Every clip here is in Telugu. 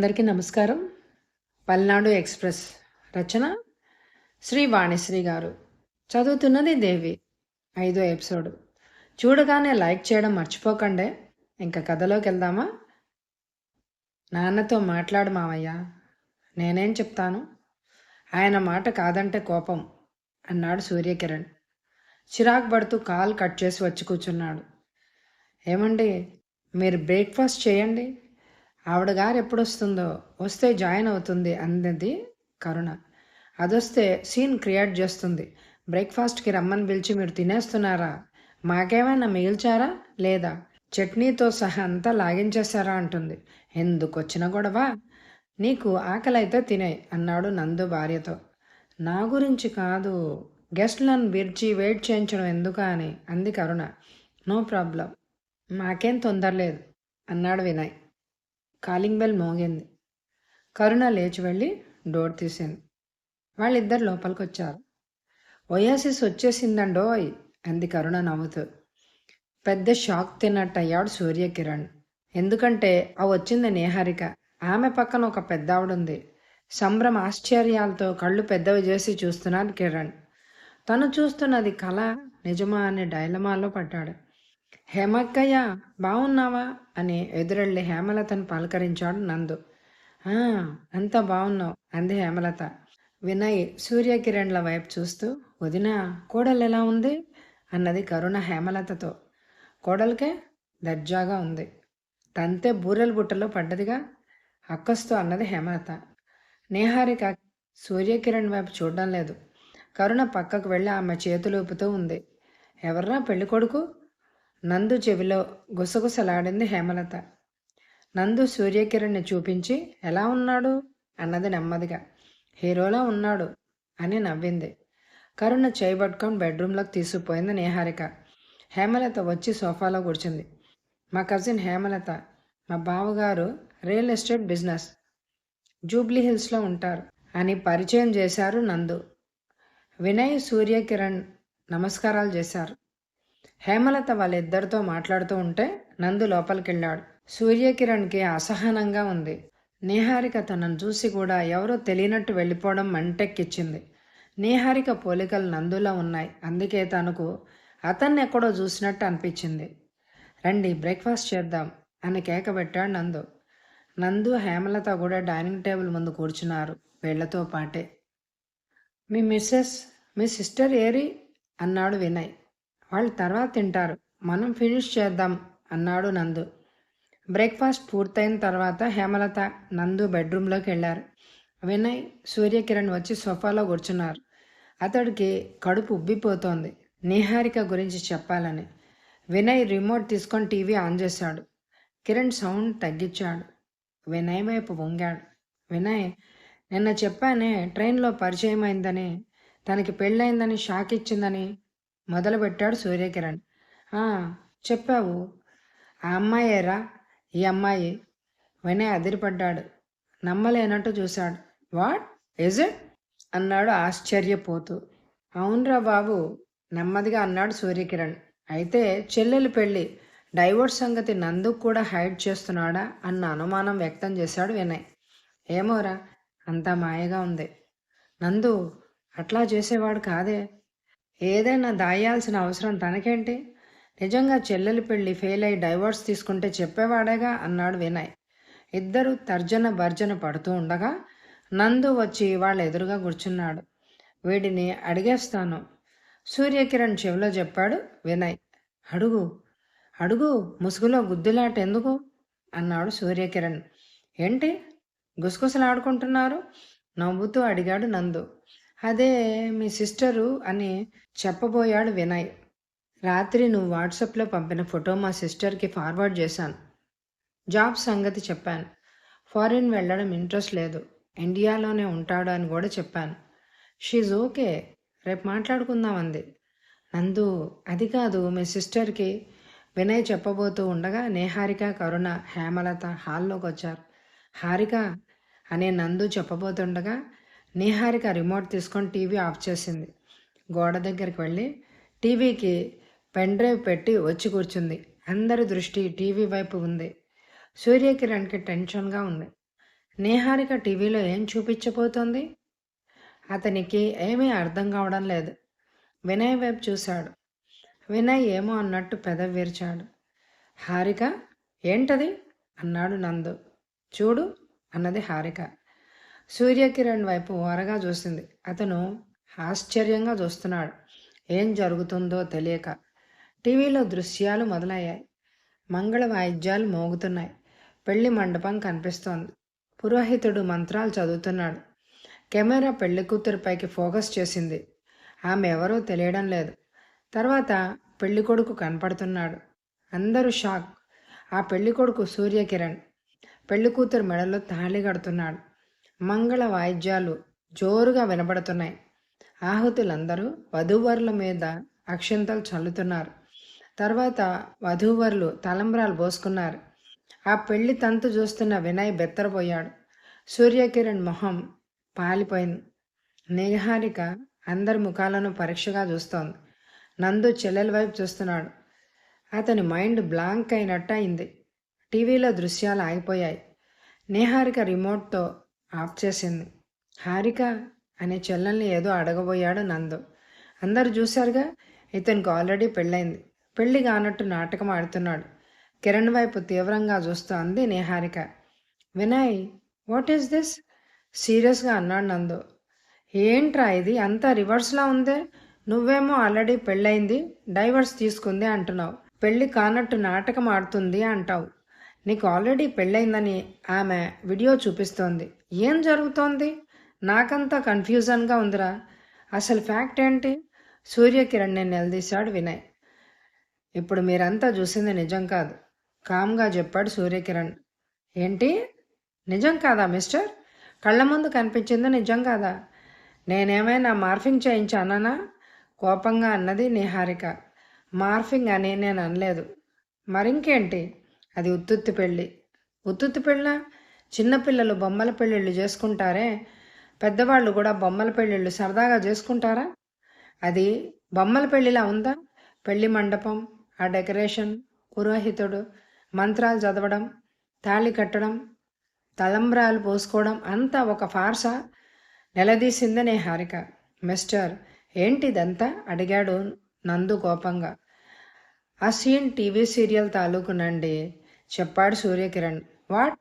అందరికీ నమస్కారం. పల్నాడు ఎక్స్‌ప్రెస్ రచన శ్రీ వాణిశ్రీ గారు. చదువుతున్నది దేవి. 5వ ఎపిసోడ్. చూడగానే లైక్ చేయడం మర్చిపోకండే. ఇంక కథలోకెళ్దామా? నాన్నతో మాట్లాడు మావయ్య. నేనేం చెప్తాను? ఆయన మాట కాదంటే కోపం అన్నాడు సూర్యకిరణ్. చిరాకు పడుతూ కాల్ కట్ చేసి వచ్చి కూర్చున్నాడు. ఏమండి, మీరు బ్రేక్ఫాస్ట్ చేయండి. ఆవిడ గారు ఎప్పుడొస్తుందో, వస్తే జాయిన్ అవుతుంది అన్నది కరుణ. అదొస్తే సీన్ క్రియేట్ చేస్తుంది. బ్రేక్ఫాస్ట్కి రమ్మని పిలిచి మీరు తినేస్తున్నారా? మాకేమైనా మిగిల్చారా లేదా? చట్నీతో సహా అంతా లాగించేశారా అంటుంది. ఎందుకు వచ్చిన గొడవ? నీకు ఆకలి అయితే తినేయ్ అన్నాడు నందు భార్యతో. నా గురించి కాదు, గెస్ట్లను పిలిచి వెయిట్ చేయించడం ఎందుకా అని అంది కరుణ. నో ప్రాబ్లం, మాకేం తొందరలేదు అన్నాడు వినయ్. కాలింగ్ బెల్ మోగింది. కరుణ లేచి వెళ్ళి డోర్ తీసింది. వాళ్ళిద్దరు లోపలికి వచ్చారు. ఒయాసిస్ వచ్చేసిందండోయ్ అంది కరుణ నవ్వుతూ. పెద్ద షాక్ తిన్నట్టయ్యాడు సూర్యకిరణ్. ఎందుకంటే ఆ వచ్చింది నేహారిక. ఆమె పక్కన ఒక పెద్ద ఆవిడుంది. సంభ్రమ ఆశ్చర్యాలతో కళ్ళు పెద్దవి చేసి చూస్తున్నాడు కిరణ్. తను చూస్తున్నది కళ నిజమా అనే డైలమాలో పడ్డాడు. హేమక్కయ్య, బాగున్నావా అని ఎదురెళ్ళి హేమలతను పలకరించాడు నందు. అంతా బాగున్నావు అంది హేమలత. వినయ్ సూర్యకిరణ్ల వైపు చూస్తూ, వదినా, కోడలు ఎలా ఉంది అన్నది కరుణ హేమలతతో. కోడలికే దర్జాగా ఉంది. తంతే బూరెల బుట్టలో పడ్డదిగా అక్కస్తో అన్నది హేమలత. నేహారిక సూర్యకిరణ్ వైపు చూడడం లేదు. కరుణ పక్కకు వెళ్ళి ఆమె చేతులూపుతూ ఉంది. ఎవర్రా పెళ్ళికొడుకు? నందు చెవిలో గుసగుసలాడింది హేమలత. నందు సూర్యకిరణ్ని చూపించి, ఎలా ఉన్నాడు అన్నది నెమ్మదిగా. హీరోలా ఉన్నాడు అని నవ్వింది. కరుణ చేయబట్టుకొని బెడ్రూమ్లోకి తీసుకుపోయింది నేహారిక. హేమలత వచ్చి సోఫాలో కూర్చుంది. మా కజిన్ హేమలత, మా బావగారు రియల్ ఎస్టేట్ బిజినెస్ జూబ్లీ హిల్స్లో ఉంటారు అని పరిచయం చేశారు నందు. వినయ్ సూర్యకిరణ్ నమస్కారాలు చేశారు. హేమలత వాళ్ళిద్దరితో మాట్లాడుతూ ఉంటే నందు లోపలికెళ్ళాడు. సూర్యకిరణ్కి అసహనంగా ఉంది. నేహారిక తనను చూసి కూడా ఎవరో తెలియనట్టు వెళ్ళిపోవడం మంటెక్కిచ్చింది. నేహారిక పోలికలు నందులా ఉన్నాయి. అందుకే తనకు అతన్ని ఎక్కడో చూసినట్టు అనిపించింది. రండి, బ్రేక్ఫాస్ట్ చేద్దాం అని కేకబెట్టాడు నందు. నందు హేమలత కూడా డైనింగ్ టేబుల్ ముందు కూర్చున్నారు వీళ్లతో పాటే. మీ సిస్టర్ ఏరి అన్నాడు వినయ్. వాళ్ళు తర్వాత తింటారు, మనం ఫినిష్ చేద్దాం అన్నాడు నందు. బ్రేక్ఫాస్ట్ పూర్తయిన తర్వాత హేమలత నందు బెడ్రూమ్లోకి వెళ్ళారు. వినయ్ సూర్యకిరణ్ వచ్చి సోఫాలో కూర్చున్నారు. అతడికి కడుపు ఉబ్బిపోతోంది నేహారిక గురించి చెప్పాలని. వినయ్ రిమోట్ తీసుకొని టీవీ ఆన్ చేశాడు. కిరణ్ సౌండ్ తగ్గించాడు. వినయ్ వైపు వంగాడు. వినయ్, నిన్న చెప్పానే ట్రైన్లో పరిచయం అయిందని, తనకి పెళ్ళయిందని, షాక్ ఇచ్చిందని మొదలుపెట్టాడు సూర్యకిరణ్. చెప్పావు. ఆ అమ్మాయేరా ఈ అమ్మాయి? వినయ్ అదిరిపడ్డాడు. నమ్మలేనట్టు చూశాడు. వాట్ ఈజ్ ఇట్ అన్నాడు ఆశ్చర్యపోతూ. అవునరా బాబు నెమ్మదిగా అన్నాడు సూర్యకిరణ్. అయితే చెల్లెలు పెళ్ళి, డైవోర్స్ సంగతి నందుకు కూడా హైడ్ చేస్తున్నాడా అన్న అనుమానం వ్యక్తం చేశాడు వినయ్. ఏమోరా, అంతా మాయగా ఉంది. నందు అట్లా చేసేవాడు కాదే. ఏదైనా దాయాల్సిన అవసరం తనకేంటి? నిజంగా చెల్లెలి పెళ్ళి ఫెయిల్ అయి డైవోర్స్ తీసుకుంటే చెప్పేవాడేగా అన్నాడు వినయ్. ఇద్దరు తర్జన భర్జన పడుతూ ఉండగా నందు వచ్చి వాళ్ళ ఎదురుగా కూర్చున్నాడు. వీడిని అడిగేస్తాను సూర్యకిరణ్ చెవిలో చెప్పాడు వినయ్. అడుగు అడుగు, ముసుగులో గుద్దులాట ఎందుకు అన్నాడు సూర్యకిరణ్. ఏంటి గుసగుసలాడుకుంటున్నారు నవ్వుతూ అడిగాడు నందు. అదే మీ సిస్టరు అని చెప్పబోయాడు వినయ్. రాత్రి నువ్వు వాట్సాప్లో పంపిన ఫోటో మా సిస్టర్కి ఫార్వర్డ్ చేశాను. జాబ్ సంగతి చెప్పాను. ఫారిన్ వెళ్ళడం ఇంట్రెస్ట్ లేదు, ఇండియాలోనే ఉంటాడు అని కూడా చెప్పాను. షీజ్ ఓకే, రేపు మాట్లాడుకుందాం అంది. నందు, అది కాదు మీ సిస్టర్కి వినయ్ చెప్పబోతూ ఉండగా నేహారిక, కరుణ, హేమలత హాల్లోకి వచ్చారు. హారిక అనే నందు చెప్పబోతుండగా నేహారిక రిమోట్ తీసుకొని టీవీ ఆఫ్ చేసింది. గోడ దగ్గరికి వెళ్ళి టీవీకి పెన్ డ్రైవ్ పెట్టి వచ్చి కూర్చుంది. అందరి దృష్టి టీవీ వైపు ఉంది. సూర్యకిరణ్కి టెన్షన్గా ఉంది. నీహారిక టీవీలో ఏం చూపించబోతోంది? అతనికి ఏమీ అర్థం కావడం లేదు. వినయ్ వైపు చూశాడు. వినయ్ ఏమో అన్నట్టు పెదవి విరిచాడు. హారిక, ఏంటది అన్నాడు నందు. చూడు అన్నది హారిక. సూర్యకిరణ్ వైపు ఓరగా చూసింది. అతను ఆశ్చర్యంగా చూస్తున్నాడు. ఏం జరుగుతుందో తెలియక. టీవీలో దృశ్యాలు మొదలయ్యాయి. మంగళ వాయిద్యాలు మోగుతున్నాయి. పెళ్లి మండపం కనిపిస్తోంది. పురోహితుడు మంత్రాలు చదువుతున్నాడు. కెమెరా పెళ్లి కూతురుపైకి ఫోకస్ చేసింది. ఆమె ఎవరో తెలియడం లేదు. తర్వాత పెళ్ళికొడుకు కనపడుతున్నాడు. అందరూ షాక్. ఆ పెళ్ళికొడుకు సూర్యకిరణ్. పెళ్ళికూతురు మెడలో తాళి కడుతున్నాడు. మంగళ వాయిద్యాలు జోరుగా వినబడుతున్నాయి. ఆహుతులందరూ వధూవరుల మీద అక్షంతలు చల్లుతున్నారు. తర్వాత వధూవరులు తలంబ్రాలు పోసుకున్నారు. ఆ పెళ్లి తంతు చూస్తున్న వినయ్ బెత్తరపోయాడు. సూర్యకిరణ్ మొహం పాలిపోయింది. నిహారిక అందరి ముఖాలను పరీక్షగా చూస్తోంది. నందు చెల్లెల వైపు చూస్తున్నాడు. అతని మైండ్ బ్లాంక్ అయినట్టు అయింది. టీవీలో దృశ్యాలు ఆగిపోయాయి. నిహారిక రిమోట్తో ఆఫ్ చేసింది. హారిక అనే చెల్లెల్ని ఏదో అడగబోయాడు నందు. అందరు చూశారుగా, ఇతనికి ఆల్రెడీ పెళ్ళైంది. పెళ్లి కానట్టు నాటకం ఆడుతున్నాడు. కిరణ్ వైపు తీవ్రంగా చూస్తూ అంది Niharika. Vinay, what is this? సీరియస్గా అన్నాడు నందు. ఏంట్రా ఇది అంతా రివర్స్లా ఉందే? నువ్వేమో ఆల్రెడీ పెళ్ళయింది, డైవర్స్ తీసుకుంది అంటున్నావు. పెళ్ళి కానట్టు నాటకం ఆడుతుంది అంటావు. నీకు ఆల్రెడీ పెళ్ళయిందని ఆమె వీడియో చూపిస్తోంది. ఏం జరుగుతోంది? నాకంతా కన్ఫ్యూజన్గా ఉందిరా. అసలు ఫ్యాక్ట్ ఏంటి? సూర్యకిరణ్ని నిలదీశాడు వినయ్. ఇప్పుడు మీరంతా చూసింది నిజం కాదు, కామ్గా చెప్పాడు సూర్యకిరణ్. ఏంటి? నిజం కాదా మిస్టర్? కళ్ళ ముందు కనిపించింది నిజం కాదా? నేనేమైనా మార్ఫింగ్ చేయించానా? కోపంగా అన్నది నిహారిక. మార్ఫింగ్ అని నేను అనలేదు. మరింకేంటి? అది ఉత్తుత్తి పెళ్ళి. ఉత్తుత్తి పెళ్ళ? చిన్నపిల్లలు బొమ్మల పెళ్ళిళ్ళు చేసుకుంటారే, పెద్దవాళ్ళు కూడా బొమ్మల పెళ్ళిళ్ళు సరదాగా చేసుకుంటారా? అది బొమ్మల పెళ్ళిలా ఉందా? పెళ్లి మండపం, ఆ డెకరేషన్, పురోహితుడు, మంత్రాలు చదవడం, తాళి కట్టడం, తలంబ్రాలు పోసుకోవడం అంతా ఒక ఫార్సా? నిలదీసిందనే హారిక. మిస్టర్, ఏంటిదంతా అడిగాడు నందు కోపంగా. ఆ సీన్ టీవీ సీరియల్ తాలూకునండి, చెప్పాడు సూర్యకిరణ్. వాట్?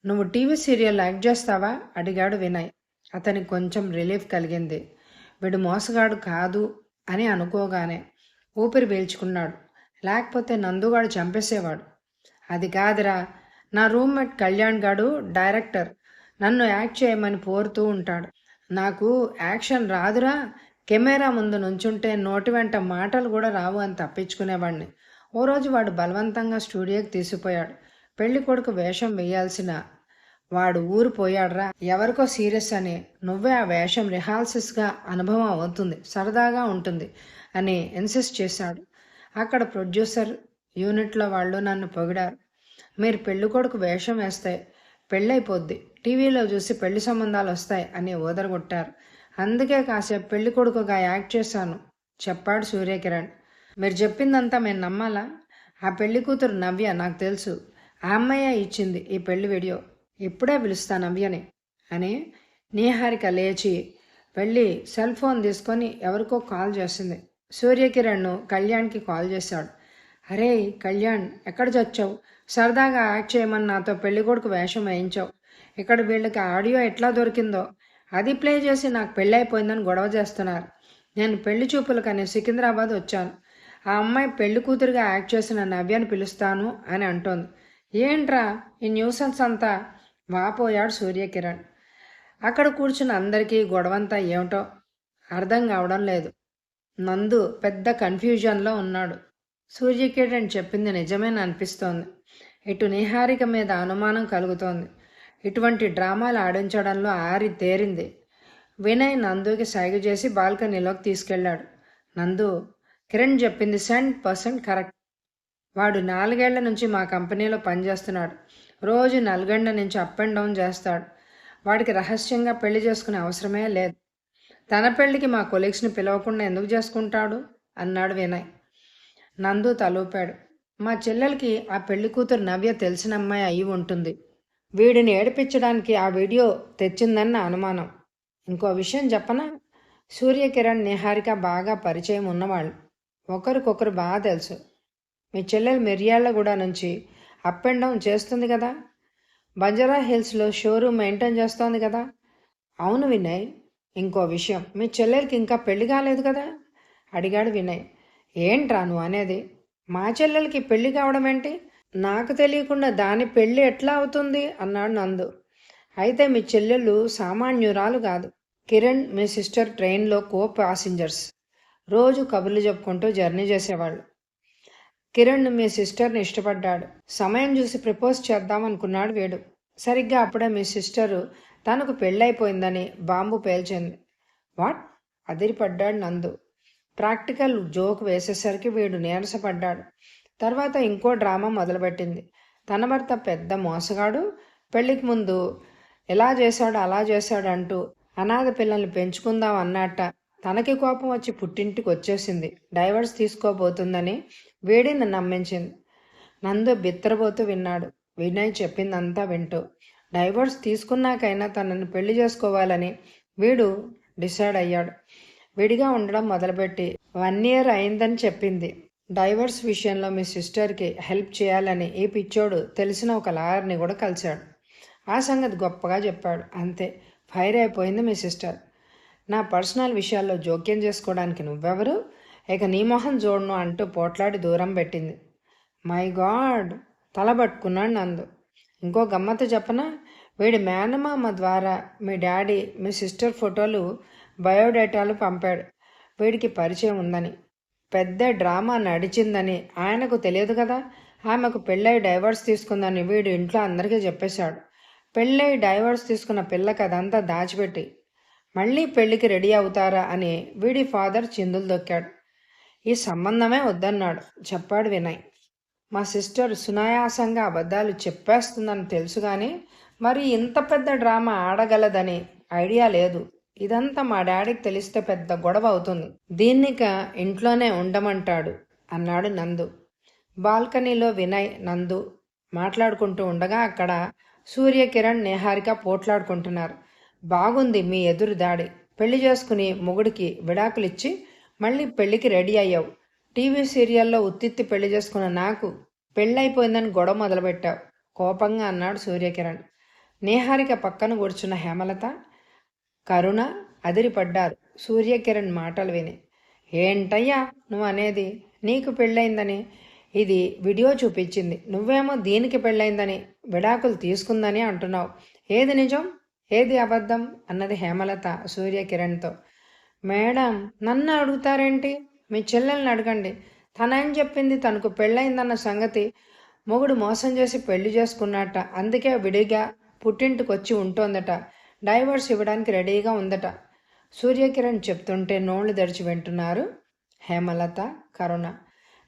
నువ్వు టీవీ సీరియల్ యాక్ట్ చేస్తావా? అడిగాడు వినయ్. అతనికి కొంచెం రిలీఫ్ కలిగింది. వీడు మోసగాడు కాదు అని అనుకోగానే ఊపిరి పీల్చుకున్నాడు. లేకపోతే నందుగాడు చంపేసేవాడు. అది కాదురా, నా రూమ్మేట్ కళ్యాణ్ గాడు డైరెక్టర్, నన్ను యాక్ట్ చేయమని కోరుతూ ఉంటాడు. నాకు యాక్షన్ రాదురా, కెమెరా ముందు నుంచుంటే నోటి వెంట మాటలు కూడా రావు అని తప్పించుకునేవాడిని. ఓ రోజు వాడు బలవంతంగా స్టూడియోకి తీసుకుపోయాడు. పెళ్లి కొడుకు వేషం వేయాల్సిన వాడు ఊరు పోయాడురా. ఎవరికో సీరియస్ అని, నువ్వే ఆ వేషం రిహార్సల్స్గా అనుభవం అవుతుంది, సరదాగా ఉంటుంది అని ఇన్సిస్ట్ చేశాడు. అక్కడ ప్రొడ్యూసర్ యూనిట్లో వాళ్ళు నన్ను పొగిడారు. మీరు పెళ్లి కొడుకు వేషం వేస్తే పెళ్ళైపోద్ది, టీవీలో చూసి పెళ్లి సంబంధాలు వస్తాయి అని ఓదరగొట్టారు. అందుకే కాసేపు పెళ్లి కొడుకుగా యాక్ట్ చేశాను, చెప్పాడు సూర్యకిరణ్. మీరు చెప్పిందంతా మేము నమ్మాలా? ఆ పెళ్లి కూతురు నవ్య, నాకు తెలుసు. ఆ అమ్మాయి ఇచ్చింది ఈ పెళ్లి వీడియో. ఇప్పుడే పిలుస్తా నవ్యని అని నీహారిక లేచి వెళ్ళి సెల్ ఫోన్ తీసుకొని ఎవరికో కాల్ చేసింది. సూర్యకిరణ్ కళ్యాణ్కి కాల్ చేశాడు. అరే కళ్యాణ్, ఎక్కడ చచ్చావు? సరదాగా యాక్ట్ చేయమని నాతో పెళ్ళికొడుకు వేషం వేయించావు. ఇక్కడ వీళ్ళకి ఆడియో ఎట్లా దొరికిందో అది ప్లే చేసి నాకు పెళ్ళైపోయిందని గొడవ చేస్తున్నారు. నేను పెళ్లి చూపులకని సికింద్రాబాద్ వచ్చాను. ఆ అమ్మాయి పెళ్లి కూతురుగా యాక్ట్ చేసిన నవ్యని పిలుస్తాను అని అంటోంది. ఏంట్రా ఈ న్యూసెన్స్ అంతా? వాపోయాడు సూర్యకిరణ్. అక్కడ కూర్చున్న అందరికీ గొడవంతా ఏమిటో అర్థం కావడం లేదు. నందు పెద్ద కన్ఫ్యూజన్లో ఉన్నాడు. సూర్యకిరణ్ చెప్పింది నిజమేనా అనిపిస్తోంది. ఇటు నిహారిక మీద అనుమానం కలుగుతోంది. ఇటువంటి డ్రామాలు ఆడించడంలో ఆరి తేరింది. వినయ్ నందుకి సైగ చేసి బాల్కనీలోకి తీసుకెళ్లాడు. నందు, కిరణ్ చెప్పింది 100% కరెక్ట్. వాడు 4 ఏళ్ల నుంచి మా కంపెనీలో పనిచేస్తున్నాడు. రోజు నల్గొండ నుంచి అప్ అండ్ డౌన్ చేస్తాడు. వాడికి రహస్యంగా పెళ్లి చేసుకునే అవసరమే లేదు. తన పెళ్లికి మా కొలీగ్స్ని పిలవకుండా ఎందుకు చేసుకుంటాడు అన్నాడు వినయ్. నందు తలూపాడు. మా చెల్లెలకి ఆ పెళ్లి కూతురు నవ్య తెలిసిన అమ్మాయి అయి ఉంటుంది. వీడిని ఏడిపించడానికి ఆ వీడియో తెచ్చిందని నా అనుమానం. ఇంకో విషయం చెప్పనా, సూర్యకిరణ్ నిహారిక బాగా పరిచయం ఉన్నవాళ్ళు. ఒకరికొకరు బాగా తెలుసు. మీ చెల్లెలు మిర్యాలగూడ నుంచి అప్ అండ్ డౌన్ చేస్తుంది కదా, బంజారా హిల్స్లో షోరూమ్ మెయింటైన్ చేస్తోంది కదా. అవును వినయ్. ఇంకో విషయం, మీ చెల్లెలకి ఇంకా పెళ్లి కాలేదు కదా, అడిగాడు వినయ్. ఏంట్రా నువ్వు అనేది? మా చెల్లెలకి పెళ్లి కావడం ఏంటి? నాకు తెలియకుండా దాని పెళ్లి ఎట్లా అవుతుంది అన్నాడు నందు. అయితే మీ చెల్లెళ్ళు సామాన్యురాలు కాదు. కిరణ్ మీ సిస్టర్ ట్రైన్లో కో ప్యాసింజర్స్. రోజు కబుర్లు చెప్పుకుంటూ జర్నీ చేసేవాళ్ళు. కిరణ్ మీ సిస్టర్ని ఇష్టపడ్డాడు. సమయం చూసి ప్రపోజ్ చేద్దామనుకున్నాడు వీడు. సరిగ్గా అప్పుడే మీ సిస్టరు తనకు పెళ్ళైపోయిందని బాంబు పేల్చింది. వాట్? అదిరిపడ్డాడు నందు. ప్రాక్టికల్ జోక్ వేసేసరికి వీడు నీరసపడ్డాడు. తర్వాత ఇంకో డ్రామా మొదలుపెట్టింది. తన భర్త పెద్ద మోసగాడు, పెళ్లికి ముందు ఎలా చేశాడు అలా చేశాడు అంటూ అనాథ పిల్లల్ని పెంచుకుందాం అన్నట్ట తనకి కోపం వచ్చి పుట్టింటికి వచ్చేసింది. డైవర్స్ తీసుకోబోతుందని వీడిని నమ్మించింది. నందు బిత్తరబోతూ విన్నాడు. వినయ్ చెప్పిందంతా వింటూ డైవర్స్ తీసుకున్నాకైనా తనని పెళ్లి చేసుకోవాలని వీడు డిసైడ్ అయ్యాడు. విడిగా ఉండడం మొదలుపెట్టి 1 year అయిందని చెప్పింది. డైవర్స్ విషయంలో మీ సిస్టర్కి హెల్ప్ చేయాలని ఈ పిచ్చోడు తెలిసిన ఒక లాయర్ని కూడా కలిశాడు. ఆ సంగతి గొప్పగా చెప్పాడు. అంతే, ఫైర్ అయిపోయింది మీ సిస్టర్. నా పర్సనల్ విషయాల్లో జోక్యం చేసుకోవడానికి నువ్వెవరు? ఇక నీ మొహం చూడను అంటూ పోట్లాడి దూరం పెట్టింది. మై గాడ్, తలబట్టుకున్నాడు నందు. ఇంకో గమ్మత్తు చెప్పనా, వీడి మేనమామ ద్వారా మీ డాడీ మీ సిస్టర్ ఫోటోలు బయోడేటాలు పంపాడు. వీడికి పరిచయం ఉందని, పెద్ద డ్రామా నడిచిందని ఆయనకు తెలియదు కదా. ఆమెకు పెళ్ళై డైవర్స్ తీసుకుందని వీడు ఇంట్లో అందరికీ చెప్పేశాడు. పెళ్ళై డైవర్స్ తీసుకున్న పిల్లకి అదంతా దాచిపెట్టి మళ్ళీ పెళ్ళికి రెడీ అవుతారా అని వీడి ఫాదర్ చిందులు దొక్కాడు. ఈ సంబంధమే వద్దన్నాడు, చెప్పాడు వినయ్. మా సిస్టర్ సునాయాసంగా అబద్ధాలు చెప్పేస్తుందని తెలుసు కానీ మరి ఇంత పెద్ద డ్రామా ఆడగలదని ఐడియా లేదు. ఇదంతా మా డాడీకి తెలిస్తే పెద్ద గొడవ అవుతుంది. దీన్నిక ఇంట్లోనే ఉండమంటాడు అన్నాడు నందు. బాల్కనీలో వినయ్ నందు మాట్లాడుకుంటూ ఉండగా అక్కడ సూర్యకిరణ్ నిహారిక పోట్లాడుకుంటున్నారు. బాగుంది మీ ఎదురు దాడి. పెళ్లి చేసుకుని మొగుడికి విడాకులిచ్చి మళ్ళీ పెళ్లికి రెడీ అయ్యావు. టీవీ సీరియల్లో ఉత్తిత్తి పెళ్లి చేసుకున్న నాకు పెళ్ళైపోయిందని గొడవ మొదలుపెట్టావు, కోపంగా అన్నాడు సూర్యకిరణ్. నిహారిక పక్కన కూర్చున్న హేమలత, కరుణ అదిరిపడ్డారు సూర్యకిరణ్ మాటలు విని. ఏంటయ్యా నువ్వు అనేది? నీకు పెళ్ళయిందని ఇది వీడియో చూపించింది, నువ్వేమో దీనికి పెళ్ళయిందని విడాకులు తీసుకుందని అంటున్నావు. ఏది నిజం, ఏది అబద్ధం అన్నది హేమలత సూర్యకిరణ్తో. మేడం, నన్ను అడుగుతారేంటి? మీ చెల్లెల్ని అడగండి. తనేం చెప్పింది? తనకు పెళ్ళయిందన్న సంగతి. మొగుడు మోసం చేసి పెళ్లి చేసుకున్నట్ట, అందుకే విడిగా పుట్టింటికి వచ్చి ఉంటోందట. డైవర్స్ ఇవ్వడానికి రెడీగా ఉందట. సూర్యకిరణ్ చెప్తుంటే నోళ్లు తెరిచి వింటున్నారు హేమలత, కరుణ.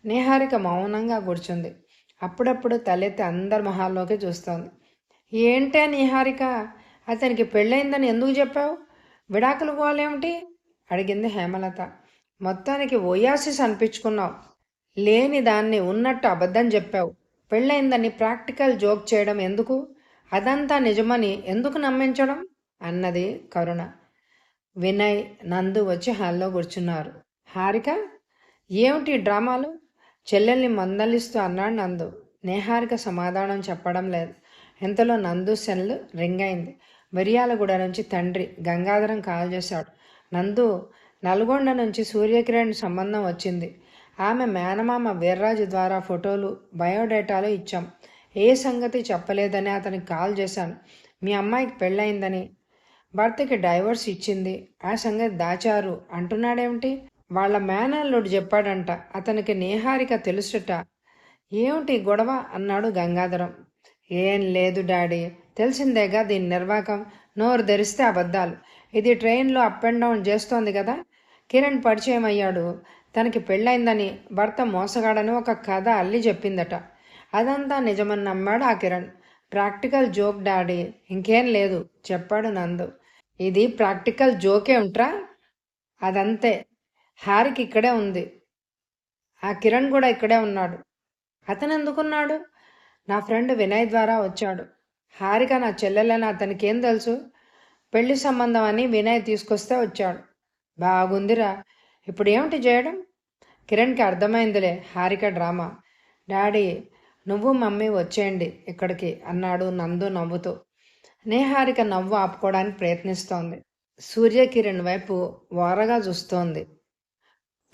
నిహారిక మౌనంగా కూర్చుంది. అప్పుడప్పుడు తలెత్తి అందరి మొహాల్లోకి చూస్తోంది. ఏంటే నిహారిక, అతనికి పెళ్ళయిందని ఎందుకు చెప్పావు? విడాకులు పోలేమిటి అడిగింది హేమలత. మొత్తానికి ఓయాసిస్ అనిపించుకున్నావు. లేని దాన్ని ఉన్నట్టు అబద్ధం చెప్పావు. పెళ్ళయిందని ప్రాక్టికల్ జోక్ చేయడం ఎందుకు? అదంతా నిజమని ఎందుకు నమ్మించడం అన్నది కరుణ. వినయ్, నందు వచ్చి హాల్లో కూర్చున్నారు. హారిక, ఏమిటి డ్రామాలు? చెల్లెల్ని మందలిస్తూ అన్నాడు నందు. నిహారిక సమాధానం చెప్పడం లేదు. ఇంతలో నందు సెల్ రింగ్ అయింది. మిర్యాలగూడ నుంచి తండ్రి గంగాధరం కాల్ చేశాడు. నందు, నల్గొండ నుంచి సూర్యకిరణ్ సంబంధం వచ్చింది. ఆమె మేనమామ వీర్రాజు ద్వారా ఫోటోలు బయోడేటాలు ఇచ్చాం. ఏ సంగతి చెప్పలేదని అతనికి కాల్ చేశాను. మీ అమ్మాయికి పెళ్ళయిందని, భర్తకి డైవర్స్ ఇచ్చింది, ఆ సంగతి దాచారు అంటున్నాడేమిటి? వాళ్ళ మేనల్లుడు చెప్పాడంట. అతనికి నిహారిక తెలుసుట. ఏమిటి గొడవ అన్నాడు గంగాధరం. ఏం లేదు డాడీ, తెలిసిందేగా దీని నిర్వాకం. నోరు ధరిస్తే అబద్ధాలు. ఇది ట్రైన్లో అప్ అండ్ డౌన్ చేస్తోంది కదా. కిరణ్ పరిచయం అయ్యాడు. తనకి పెళ్ళైందని, భర్త మోసగాడని ఒక కథ అల్లి చెప్పిందట. అదంతా నిజమని నమ్మాడు ఆ కిరణ్. ప్రాక్టికల్ జోక్ డాడీ, ఇంకేం లేదు చెప్పాడు నందు. ఇది ప్రాక్టికల్ జోకే ఉంట్రా? అదంతే. హారిక ఇక్కడే ఉంది. ఆ కిరణ్ కూడా ఇక్కడే ఉన్నాడు. అతను ఎందుకున్నాడు? నా ఫ్రెండ్ వినయ్ ద్వారా వచ్చాడు. హారిక నా చెల్లెలని అతనికి ఏం తెలుసు? పెళ్లి సంబంధం అని వినయ్ తీసుకొస్తే వచ్చాడు. బాగుందిరా, ఇప్పుడు ఏమిటి చేయడం? కిరణ్కి అర్థమైందిలే హారిక డ్రామా. డాడీ, నువ్వు మమ్మీ వచ్చేయండి ఇక్కడికి అన్నాడు నందు నవ్వుతూ. నేహారిక నవ్వు ఆపుకోవడానికి ప్రయత్నిస్తోంది. సూర్యకిరణ్ వైపు ఓరగా చూస్తోంది.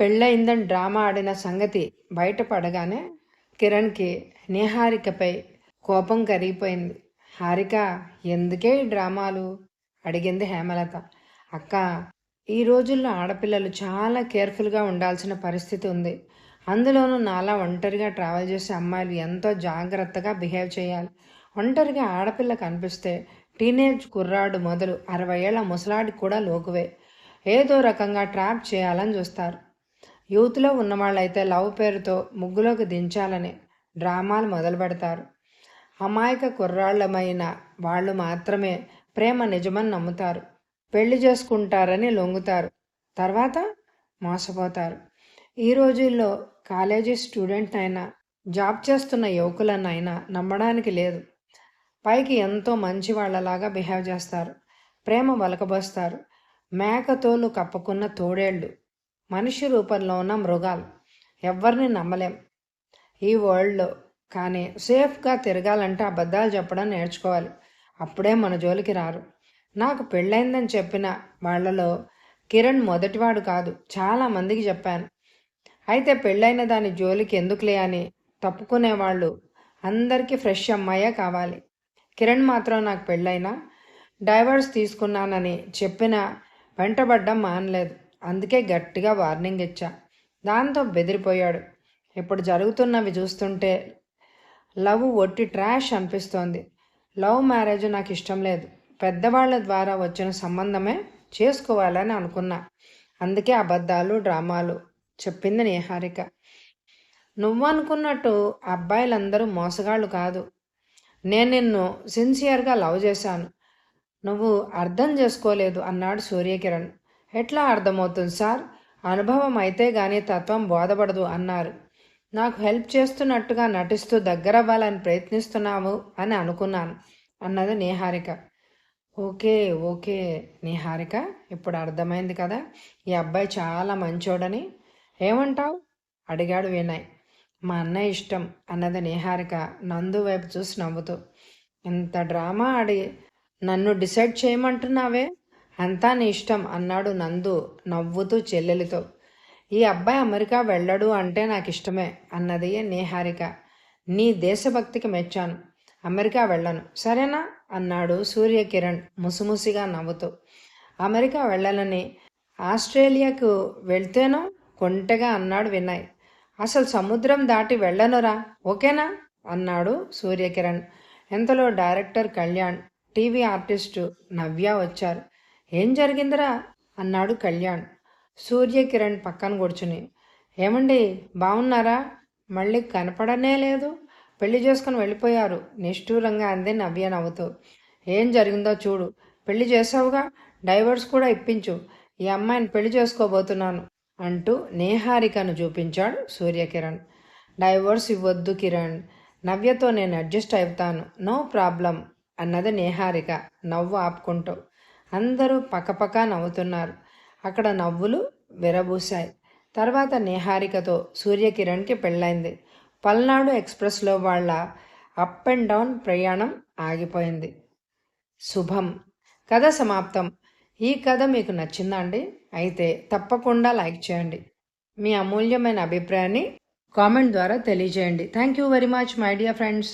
పెళ్ళయిందని డ్రామా ఆడిన సంగతి బయటపడగానే కిరణ్కి నేహారికపై కోపం కరిగిపోయింది. హారిక, ఎందుకే ఈ డ్రామాలు? అడిగింది హేమలత. అక్క, ఈ రోజుల్లో ఆడపిల్లలు చాలా కేర్ఫుల్గా ఉండాల్సిన పరిస్థితి ఉంది. అందులోనూ నాలా ఒంటరిగా ట్రావెల్ చేసే అమ్మాయిలు ఎంతో జాగ్రత్తగా బిహేవ్ చేయాలి. ఒంటరిగా ఆడపిల్ల కనిపిస్తే టీనేజ్ కుర్రాడు మొదలు 60 ఏళ్ల ముసలాడికి కూడా లోకువే. ఏదో రకంగా ట్రాప్ చేయాలని చూస్తారు. యూత్లో ఉన్నవాళ్ళైతే లవ్ పేరుతో ముగ్గులోకి దించాలని డ్రామాలు మొదలు పెడతారు. అమాయక కుర్రాళ్ళమైన వాళ్ళు మాత్రమే ప్రేమ నిజమని నమ్ముతారు. పెళ్లి చేసుకుంటారని లొంగుతారు. తర్వాత మోసపోతారు. ఈ రోజుల్లో కాలేజీ స్టూడెంట్ అయినా జాబ్ చేస్తున్న యువకులనైనా నమ్మడానికి లేదు. పైకి ఎంతో మంచి వాళ్ళలాగా బిహేవ్ చేస్తారు. ప్రేమ వలకబోస్తారు. మేకతోలు కప్పుకున్న తోడేళ్ళు, మనిషి రూపంలో ఉన్న మృగాలు. ఎవరిని నమ్మలేం ఈ వరల్డ్లో. కానీ సేఫ్గా తిరగాలంటే అబద్ధాలు చెప్పడం నేర్చుకోవాలి. అప్పుడే మన జోలికి రారు. నాకు పెళ్ళైందని చెప్పిన వాళ్లలో కిరణ్ మొదటివాడు కాదు. చాలామందికి చెప్పాను. అయితే పెళ్ళైన దాని జోలికి ఎందుకులే అని తప్పుకునేవాళ్ళు అందరికీ ఫ్రెష్ అమ్మాయే కావాలి. కిరణ్ మాత్రం నాకు పెళ్ళైనా డైవర్స్ తీసుకున్నానని చెప్పినా వెంటబడ్డం మానలేదు. అందుకే గట్టిగా వార్నింగ్ ఇచ్చా. దాంతో బెదిరిపోయాడు. ఇప్పుడు జరుగుతున్నవి చూస్తుంటే లవ్ ఒట్టి ట్రాష్ అనిపిస్తోంది. లవ్ మ్యారేజ్ నాకు ఇష్టం లేదు. పెద్దవాళ్ల ద్వారా వచ్చిన సంబంధమే చేసుకోవాలని అనుకున్నా. అందుకే అబద్ధాలు డ్రామాలు చెప్పింది నేహారిక. నువ్వనుకున్నట్టు అబ్బాయిలందరూ మోసగాళ్ళు కాదు. నేను నిన్ను సిన్సియర్గా లవ్ చేశాను. నువ్వు అర్థం చేసుకోలేదు అన్నాడు సూర్యకిరణ్. ఎట్లా అర్థమవుతుంది సార్? అనుభవం అయితే గానీ తత్వం బోధపడదు అన్నారు. నాకు హెల్ప్ చేస్తున్నట్టుగా నటిస్తూ దగ్గరవ్వాలని ప్రయత్నిస్తున్నావు అని అనుకున్నాను అన్నది నేహారిక. ఓకే ఓకే నేహారిక, ఇప్పుడు అర్థమైంది కదా ఈ అబ్బాయి చాలా మంచోడని. ఏమంటావు అడిగాడు వినయ్. మా అన్నయ్య ఇష్టం అన్నది నేహారిక నందు వైపు చూసి నవ్వుతూ. ఇంత డ్రామా ఆడి నన్ను డిసైడ్ చేయమంటున్నావే? అంతా నీ ఇష్టం అన్నాడు నందు నవ్వుతూ చెల్లెలితో. ఈ అబ్బాయి అమెరికా వెళ్ళడు అంటే నాకు ఇష్టమే అన్నది నేహారిక. నీ దేశభక్తికి మెచ్చాను. అమెరికా వెళ్ళను సరేనా అన్నాడు సూర్యకిరణ్ ముసిముసిగా నవ్వుతూ. అమెరికా వెళ్ళాలని ఆస్ట్రేలియాకు వెళ్తేనో కొంటెగా అన్నాడు వినయ్. అసలు సముద్రం దాటి వెళ్ళనురా, ఓకేనా అన్నాడు సూర్యకిరణ్. ఎంతలో డైరెక్టర్ కళ్యాణ్, టీవీ ఆర్టిస్టు నవ్య వచ్చారు. ఏం జరిగిందిరా అన్నాడు కళ్యాణ్ సూర్యకిరణ్ పక్కన కూర్చుని. ఏమండి బాగున్నారా? మళ్ళీ కనపడనే లేదు. పెళ్లి చేసుకుని వెళ్ళిపోయారు నిష్ఠూరంగా అంది నవ్య నవ్వుతూ. ఏం జరిగిందో చూడు. పెళ్లి చేసావుగా, డైవర్స్ కూడా ఇప్పించు. ఈ అమ్మాయిని పెళ్లి చేసుకోబోతున్నాను అంటూ నేహారికను చూపించాడు సూర్యకిరణ్. డైవర్స్ ఇవ్వద్దు కిరణ్, నవ్యతో నేను అడ్జస్ట్ అవుతాను, నో ప్రాబ్లం అన్నది నేహారిక నవ్వు ఆపుకుంటూ. అందరూ పక్కపక్క నవ్వుతున్నారు. అక్కడ నవ్వులు విరబూశాయి. తర్వాత నేహారికతో సూర్యకిరణ్కి పెళ్ళైంది. పల్నాడు ఎక్స్ప్రెస్లో వాళ్ళ అప్ అండ్ డౌన్ ప్రయాణం ఆగిపోయింది. శుభం. కథ సమాప్తం. ఈ కథ మీకు నచ్చిందా అండి? అయితే తప్పకుండా లైక్ చేయండి. మీ అమూల్యమైన అభిప్రాయాన్ని కామెంట్ ద్వారా తెలియజేయండి. Thank you very much my dear friends.